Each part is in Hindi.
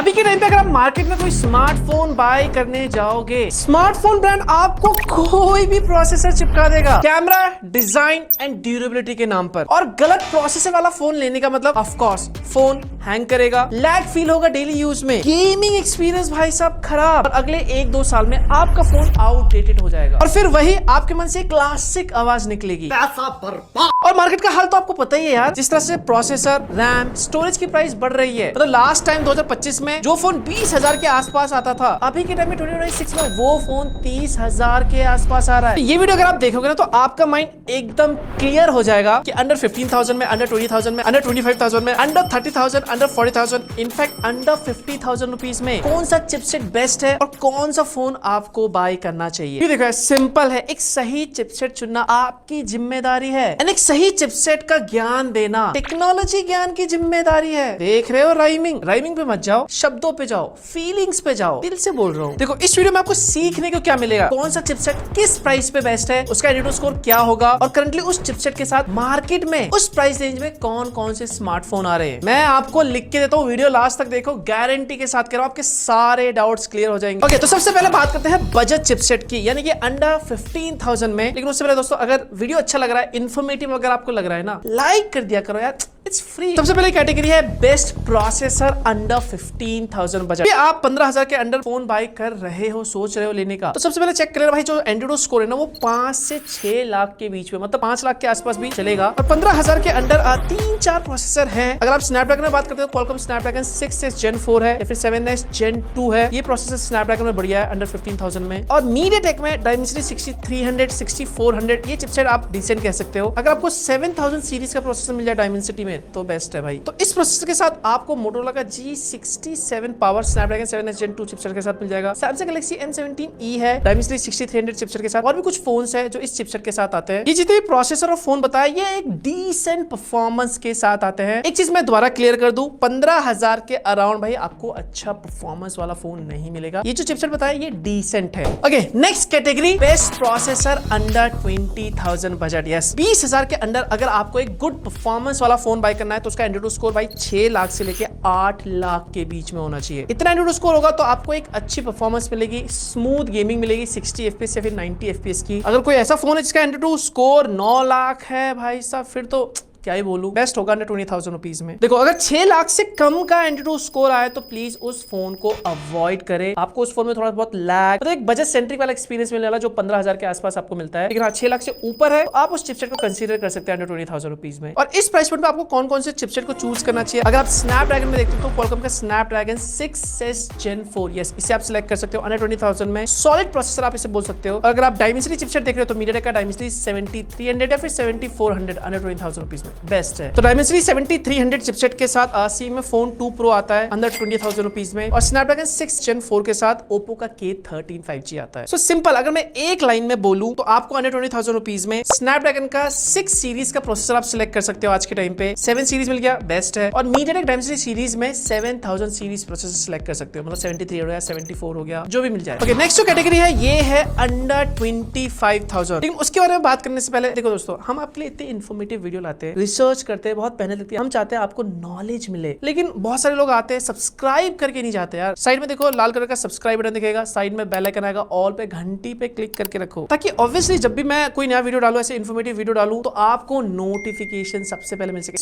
अभी के टाइम पे अगर आप मार्केट में कोई स्मार्टफोन बाय करने जाओगे, स्मार्टफोन ब्रांड आपको कोई भी प्रोसेसर चिपका देगा कैमरा, डिजाइन एंड ड्यूरेबिलिटी के नाम पर। और गलत प्रोसेसर वाला फोन लेने का मतलब ऑफ कोर्स फोन हैंग करेगा, लैग फील होगा डेली यूज में, गेमिंग एक्सपीरियंस भाई साहब खराब, और अगले 1-2 साल में आपका फोन आउटडेटेड हो जाएगा और फिर वही आपके मन से क्लासिक आवाज निकलेगी, पैसा बर्बाद। और मार्केट का हाल तो आपको पता ही है यार, जिस तरह से प्रोसेसर, रैम, स्टोरेज की प्राइस बढ़ रही है। मतलब लास्ट टाइम 2025 में जो फोन 20,000 के आसपास आता था, अभी के टाइम में 2026 में वो फोन 30,000 के आसपास आ रहा है। ये वीडियो अगर आप देखोगे ना तो आपका माइंड एकदम क्लियर हो जाएगा कि अंडर 15,000 में, अंडर 20,000 में, अंडर 25,000 में, under 30,000, under 40,000, in fact under 50,000 rupees में कौन सा चिपसेट बेस्ट है और कौन सा फोन आपको बाय करना चाहिए। ये देखो सिंपल है, एक सही चिपसेट चुनना आपकी जिम्मेदारी है, एक सही चिपसेट का ज्ञान देना टेक्नोलॉजी ज्ञान की जिम्मेदारी है। देख रहे हो राइमिंग पे मत जाओ, शब्दों पे जाओ, फीलिंग्स पे जाओ, दिल से बोल रहा हूँ। देखो इस वीडियो में आपको सीखने को क्या मिलेगा, कौन सा चिपसेट किस प्राइस पे बेस्ट है, उसका एंट्री स्कोर क्या होगा, और करंटली उस चिपसेट के साथ मार्केट में उस प्राइस रेंज में कौन कौन से स्मार्टफोन आ रहे हैं। मैं आपको लिख के देता हूँ, वीडियो लास्ट तक देखो, गारंटी के साथ कह रहा हूं आपके सारे डाउट्स क्लियर हो जाएंगे। ओके, तो सबसे पहले बात करते हैं बजट चिपसेट की, यानी कि अंडर 15,000 में। लेकिन उससे पहले दोस्तों अगर वीडियो अच्छा लग रहा है, इन्फॉर्मेटिव अगर आपको लग रहा है ना, लाइक कर दिया करो यार, इट्स फ्री। सबसे पहले कैटेगरी है बेस्ट प्रोसेसर अंडर 15,000 बजट। आप 15,000 के अंडर फोन बाय कर रहे हो, सोच रहे हो लेने का, तो सबसे पहले चेक करें भाई जो एंड्रॉइड स्कोर है ना वो 5 से 6 लाख के बीच में, मतलब 5 लाख के आसपास भी चलेगा। और 15,000 के अंडर 3-4 प्रोसेसर हैं। अगर आप स्नैपड्रैगन में बात करते हो, क्वालकॉम स्नैपड्रैगन 6s Gen 4 है या फिर 7s Gen 2 है। ये प्रोसेसर स्नैपड्रैगन में बढ़िया है अंडर 15,000 में। और मीडियाटेक में डायमेंसिटी 6300, 6400 ये चिपसेट आप डिसेंट कह सकते हो। अगर आपको 7000 सीरीज का प्रोसेसर मिल जाए डायमेंसिटी में तो बेस्ट है भाई। तो इस प्रोसेसर के साथ आपको मोटोरोला का G67 power Snapdragon 7s Gen 2 chipset के साथ मिल जाएगा। सैमसंग गैलेक्सी M17e है डायमेंसिटी 6300 चिपसेट के साथ। और भी कुछ फोन्स है जो इस चिपसेट के साथ आते हैं। ये जितने प्रोसेसर और फोन बताया ये एक डिसेंट परफॉर्मेंस के साथ आते हैं। एक चीज मैं दोबारा क्लियर कर दूं, 15,000 के अराउंड भाई आपको अच्छा परफॉर्मेंस वाला फोन नहीं मिलेगा। ये जो चिपसेट बताया ये डिसेंट है। Okay, next category best processor under 20,000 budget. Yes, 20,000 के अंडर अगर आपको एक गुड परफॉर्मेंस वाला फोन बाय करना है तो उसका एंड्रॉइड स्कोर भाई 6 लाख से लेके 8 लाख के बीच में होना चाहिए। इतना एंड्रॉइड स्कोर होगा तो आपको एक अच्छी परफॉर्मेंस मिलेगी, स्मूथ गेमिंग मिलेगी 60 FPS या फिर 90 FPS की। अगर कोई ऐसा फोन है जिसका एंड्रॉइड स्कोर 9 लाख है भाई साहब, फिर तो क्या ही बोलूं, बेस्ट होगा अंडर 20,000 रुपीज में। देखो अगर 6 लाख से कम का एंट्री स्कोर आए तो प्लीज उस फोन को अवॉइड करें। आपको उस फोन में थोड़ा बहुत लैग, मतलब एक बजट सेंट्रिक वाला एक्सपीरियंस मिलने वाला जो 15,000 के आसपास आपको मिलता है। लेकिन हाँ 6 लाख से ऊपर है तो आप उस चिपसेट को कंसीडर कर सकते हैं अंडर 20,000 रुपीज में। और इस प्राइस पॉइंट पे आपको कौन कौन से चिपसेट को चूज करना चाहिए, अगर आप स्नैपड्रैगन में देखते हो तो क्वालकॉम का स्नैपड्रैगन 6s Gen 4, यस इसे आप सिलेक्ट कर सकते हो अंडर 20,000 में। सॉलिड प्रोसेसर आप इसे बोल सकते हो। अगर आप डायमेंसिटी चिपसेट देख रहे हो तो मीडियाटेक का डायमेंसिटी 7300 या फिर 7400 अंडर 20,000 रुपीज में बेस्ट है। तो डायमेंसिटी 7300 चिपसेट के साथ सी में फोन 2 Pro आता है अंडर 20,000 रुपीज में। और स्नैपड्रैगन 6 Gen 4 के साथ ओप्पो का K13 5G आता है। सो सिंपल, अगर मैं एक लाइन में बोलूं तो आपको अंडर 20,000 रुपीज में स्नैपड्रैगन का 6 सीरीज का प्रोसेसर आप सिलेक्ट कर सकते हो। आज के टाइम पे 7 सीरीज मिल गया, बेस्ट है। और मीडियाटेक डायमेंसिटी सीरीज में 7000 सीरीज प्रोसेसर सिलेक्ट कर सकते हो, मतलब 73 हो गया, 74 हो गया, जो भी मिल जाए। ओके, नेक्स्ट जो कैटेगरी है ये है अंडर 25,000। लेकिन उसके बारे में बात करने से पहले देखो दोस्तों, हम आपके लिए इतने इन्फॉर्मेटिव वीडियो लाते हैं, रिसर्च करते हैं, बहुत मेहनत लगती है, हम चाहते हैं आपको नॉलेज मिले। लेकिन बहुत सारे लोग आते हैं सब्सक्राइब करके नहीं जाते यार। साइड में देखो लाल कलर का सब्सक्राइब बटन दिखेगा, साइड में बेल आइकन आएगा, ऑल पे घंटी पे क्लिक करके रखो, ताकि ऑब्वियसली जब भी मैं कोई नया वीडियो डालूं, ऐसे इन्फॉर्मेटिव वीडियो डालूं तो आपको नोटिफिकेशन सबसे पहले मिल सके।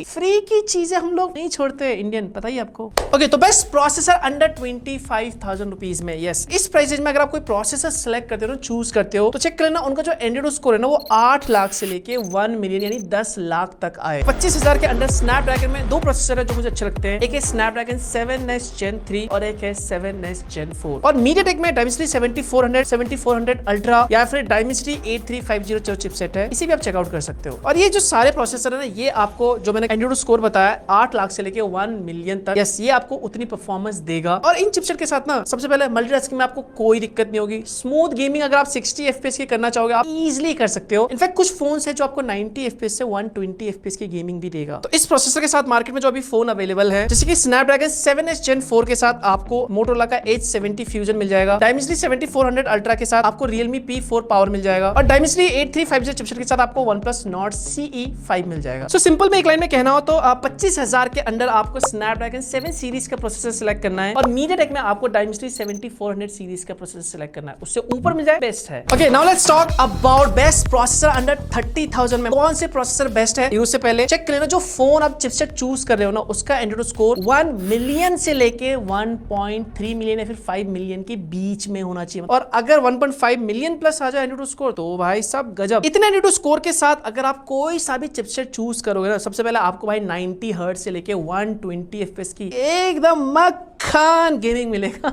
फ्री की चीजें हम लोग नहीं छोड़ते इंडियन, पता ही आपको। ओके, तो बेस्ट प्रोसेसर अंडर 25,000 रुपीज में। यस, इस प्राइस रेंज में अगर आप कोई प्रोसेसर सिलेक्ट करते हो, चूज करते हो, तो चेक कर लेना उनका जो एंड्रॉइड स्कोर है ना वो 8 लाख से लेके 1 मिलियन यानी 10 लाख तक आए। 25,000 के अंडर स्नैपड्रैगन में 2 प्रोसेसर है जो मुझे अच्छे लगते हैं, एक है स्नैपड्रैगन 7s Gen 3 और एक है 7s Gen 4। और मीडियाटेक में डायमेंसिटी 7400, 7400 अल्ट्रा या फिर डायमेंसिटी 8350 जो चिपसेट है, इसे भी आप चेकआउट कर सकते हो। और ये जो सारे प्रोसेसर है ना, ये आपको जो मैंने एंड्रॉइड स्कोर बताया 8 लाख से लेके 1 मिलियन तक, यस ये आपको उतनी परफॉर्मेंस देगा। और इन चिपसेट के साथ ना सबसे पहले मल्टीटास्किंग में आपको कोई दिक्कत नहीं होगी। स्मूथ गेमिंग अगर आप 60 FPS की करना चाहोगे आप इजीली कर सकते हो। इनफैक्ट कुछ फोन्स है जो आपको 90 FPS से 120 120 FPS की गेमिंग भी देगा। तो इस प्रोसेसर के साथ मार्केट में जो अभी फोन अवेलेबल है, जैसे कि स्नैपड्रैगन 7S Gen 4 के साथ आपको मोटोरोला का H70 फ्यूजन मिल जाएगा, डायमेंसिटी 7400 अल्ट्रा के साथ आपको Realme P4 पावर मिल जाएगा, और डायमेंसिटी 8350 चिपसेट के साथ आपको OnePlus Nord CE5 मिल जाएगा। सो सिंपल में एक लाइन में कहना हो तो 25,000 के अंदर आपको स्नैपड्रैगन 7 सीरीज का प्रोसेसर सिलेक्ट करना है, और मीडियाटेक में आपको डायमेंसिटी 7400 सीरीज का प्रोसेसर सिलेक्ट करना है। उससे ऊपर मिल जाए बेस्ट है। Okay, now let's talk about best processor under 30,000 में। कौन से प्रोसेसर बेस्ट है, उससे पहले चेक कर लेना जो फोन आप चिपसेट चूज कर रहे हो ना, उसका एंड्रॉइड स्कोर 1 मिलियन से लेके 1.3 मिलियन या फिर 5 मिलियन के बीच में होना चाहिए। और अगर 1.5 मिलियन प्लस आ जाए एंड्रॉइड स्कोर तो भाई सब गजब। इतने एंड्रॉइड स्कोर के साथ अगर आप कोई सा भी चिपसेट चूज करोगे ना, सबसे पहले आपको भाई 90 हर्ट्ज से लेके 120 FPS की एकदम मक्खन गेमिंग मिलेगा।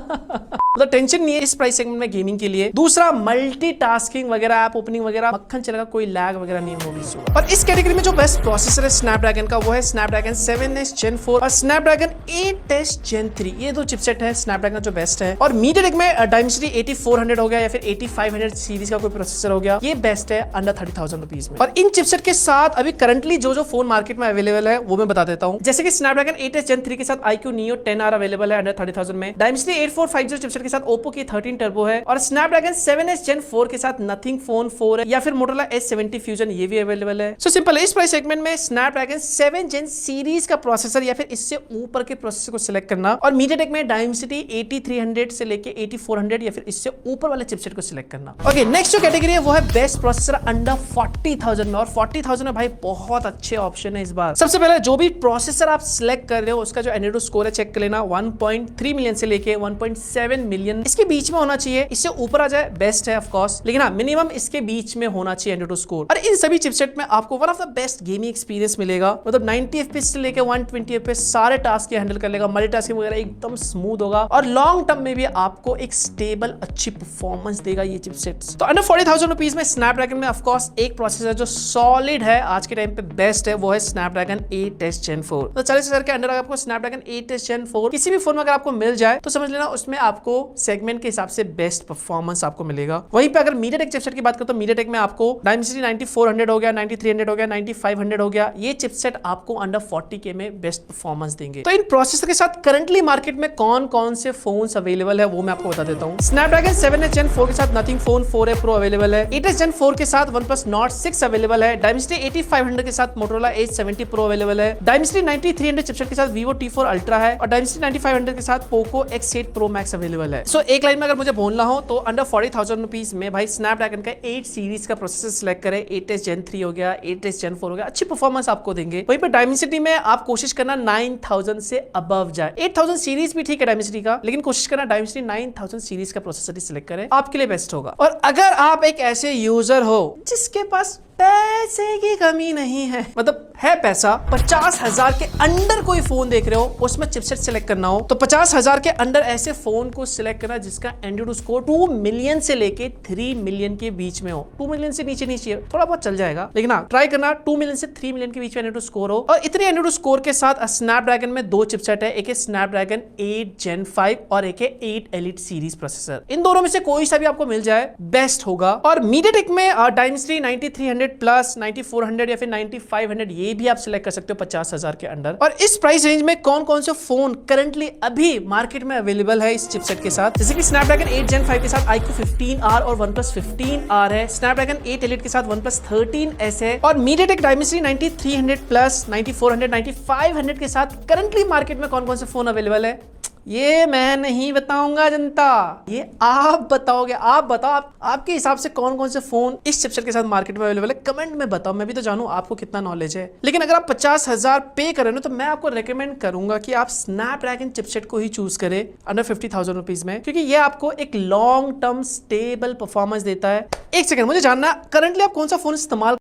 मतलब टेंशन नहीं है इस प्राइस सेगमेंट में गेमिंग के लिए। दूसरा, मल्टीटास्किंग वगैरह, ऐप ओपनिंग वगैरह मक्खन चलेगा, कोई लैग वगैरह नहीं होगी। और इस कैटेगरी में जो बेस्ट प्रोसेसर है स्नैपड्रैगन का, वो है स्नैपड्रैगन 7S Gen 4 और स्नैपड्रैगन 8S Gen 3। ये दो चिपसेट है स्नैपड्रैगन जो बेस्ट है। और मीडियाटेक में डायमेंसिटी 8400 हो गया या फिर 8500 सीरीज का कोई प्रोसेसर हो गया, ये बेस्ट है अंडर 30,000 रुपीज में। और इन चिपसेट के साथ अभी करंटली जो फोन मार्केट में अवेलेबल है वो मैं बता देता हूँ। जैसे कि स्नैपड्रैगन 8S Gen 3 के साथ iQOO Neo 10R अवेलेबल है अंडर 30,000 में। डायमेंसिटी 8450 चिपसेट के साथ ओप्पो की 13 टर्बो है, और स्नैपड्रैगन 7S Gen 4 के साथ नथिंग फोन 4 है, या फिर मोटोरोला H70 फ्यूजन, ये भी अवेलेबल है। सो सिंपल है, इस प्राइस सेगमेंट में स्नैपड्रैगन 7 Gen सीरीज का प्रोसेसर या फिर इससे ऊपर के प्रोसेसर को सिलेक्ट करना, और मीडियाटेक में डायमेंसिटी 8300 से लेके 8400 या फिर इससे ऊपर वाले चिपसेट को सिलेक्ट करना। ओके, नेक्स्ट जो कैटेगरी है वो है बेस्ट प्रोसेसर अंडर 40,000 में। और 40,000 में भाई बहुत अच्छे ऑप्शन है इस बार। सबसे पहले जो भी प्रोसेसर आप सिलेक्ट कर रहे हो उसका जो एंड्रॉइड स्कोर है चेक कर लेना, 1.3 मिलियन से लेके 1.7 मिलियन इसके बीच में होना चाहिए। इससे ऊपर आ जाए बेस्ट है ऑफ कोर्स, लेकिन हाँ मिनिमम इसके बीच में होना चाहिए एंड्रॉइड स्कोर। और इन सभी चिपसेट में आपको one of the best gaming experience मिलेगा। मतलब 90 FPS से लेके 120 FPS सारे टास्क ये हैंडल कर लेगा, मल्टीटास्किंग वगैरह एकदम स्मूथ होगा, और लॉन्ग टर्म में भी आपको एक स्टेबल अच्छी परफॉर्मेंस देगा ये चिपसेट्स। तो अंडर 40,000 रुपीज में स्नैपड्रैगन में ऑफ कोर्स एक प्रोसेसर जो सॉलिड है आज के टाइम पे बेस्ट है, वो है स्नैपड्रैगन 8S Gen 4। तो 40,000 के अंदर आपको स्नैपड्रैगन 8S Gen 4 किसी भी फोन में अगर आपको मिल जाए तो समझ लेना उसमें आपको सेगमेंट के हिसाब से बेस्ट परफॉर्मेंस आपको मिलेगा। वहीं पे अगर मीडियाटेक चिपसेट की बात करें तो मीडियाटेक में आपको डायमेंसिटी 9400 हो गया, 9300 हो गया, 9500 हो गया, ये चिपसेट आपको अंडर 40K में बेस्ट परफॉर्मेंस देंगे। तो इन प्रोसेसर के साथ करंटली मार्केट में कौन कौन से फोन्स अवेलेबल है वो मैं आपको बता देता हूँ। स्नैपड्रैगन 7S Gen 4 के साथ nothing phone 4A Pro available है, 8S Gen 4 के साथ OnePlus Nord 6 अवेलेबल है, डायमेंसिटी 8500 के साथ मोटोरोला H70 Pro अवेलेबल है, डायमेंसिटी 9300 चिपसेट के साथ Vivo T4 Ultra है, और डायमेंसिटी 9500 के साथ Poco X8 Pro Max available है। सो एक लाइन में अगर मुझे बोलना हो तो अंडर 40,000 रुपीज में भाई स्नैपड्रैगन का 8 सीरीज का प्रोसेसर सिलेक्ट करें, 8S Gen 3 हो गया, 8S Gen 4 हो गया, अच्छी परफॉर्मेंस आपको देंगे। वहीं पे डायमेंसिटी में आप कोशिश करना 9000 से अबव जाए। 8000 सीरीज भी ठीक है डायमेंसिटी का, लेकिन कोशिश करना डायमेंसिटी 9000 सीरीज का प्रोसेसर ही सिलेक्ट करें, आपके लिए बेस्ट होगा। और अगर आप एक ऐसे यूजर हो जिसके पास पैसे की कमी नहीं है, मतलब है पैसा, 50,000 के अंडर कोई फोन देख रहे हो उसमें चिपसेट सिलेक्ट करना हो तो 50,000 के अंडर ऐसे फोन को सिलेक्ट करना जिसका एंड्रॉइड स्कोर 2 मिलियन से लेके 3 मिलियन के बीच में हो। 2 मिलियन से नीचे नहीं चाहिए, थोड़ा बहुत चल जाएगा, लेकिन हाँ ट्राई करना 2 मिलियन से 3 मिलियन के बीच में एंड्रॉइड स्कोर हो। और इतने एंड्रॉइड स्कोर के साथ स्नैपड्रैगन में 2 चिपसेट है, एक है स्नैपड्रैगन 8 Gen 5 और एक है 8 Elite सीरीज प्रोसेसर। इन दोनों में से कोई सा भी आपको मिल जाए बेस्ट होगा। और मीडियाटेक में डायमेंसिटी 9300 प्लस 9400 या फिर 9500 ये भी आप सिलेक्ट कर सकते हो 50,000 के अंडर। और इस प्राइस रेंज में कौन कौन से फोन करंटली अभी मार्केट में अवेलेबल है इस चिपसेट के साथ, जैसे कि स्नैपड्रैगन 8 Gen 5 के साथ iQOO 15R और OnePlus 15R है, स्नैपड्रैगन 8 Elite के साथ OnePlus 13S है, और मीडियाटेक डायमेंसिटी 9300 प्लस 9400 9500 के साथ करंटली मार्केट में कौन कौन से फोन अवेलेबल है ये मैं नहीं बताऊंगा जनता, ये आप बताओगे। आप बताओ आपके हिसाब से कौन कौन से फोन इस चिपसेट के साथ मार्केट में अवेलेबल है, कमेंट में बताओ, मैं भी तो जानूं आपको कितना नॉलेज है। लेकिन अगर आप 50,000 पे करें ना तो मैं आपको रेकमेंड करूंगा कि आप स्नैपड्रैगन चिपसेट को ही चूज करें अंडर 50,000 रुपीज में, क्योंकि ये आपको एक लॉन्ग टर्म स्टेबल परफॉर्मेंस देता है। एक सेकंड, मुझे जानना करंटली आप कौन सा फोन इस्तेमाल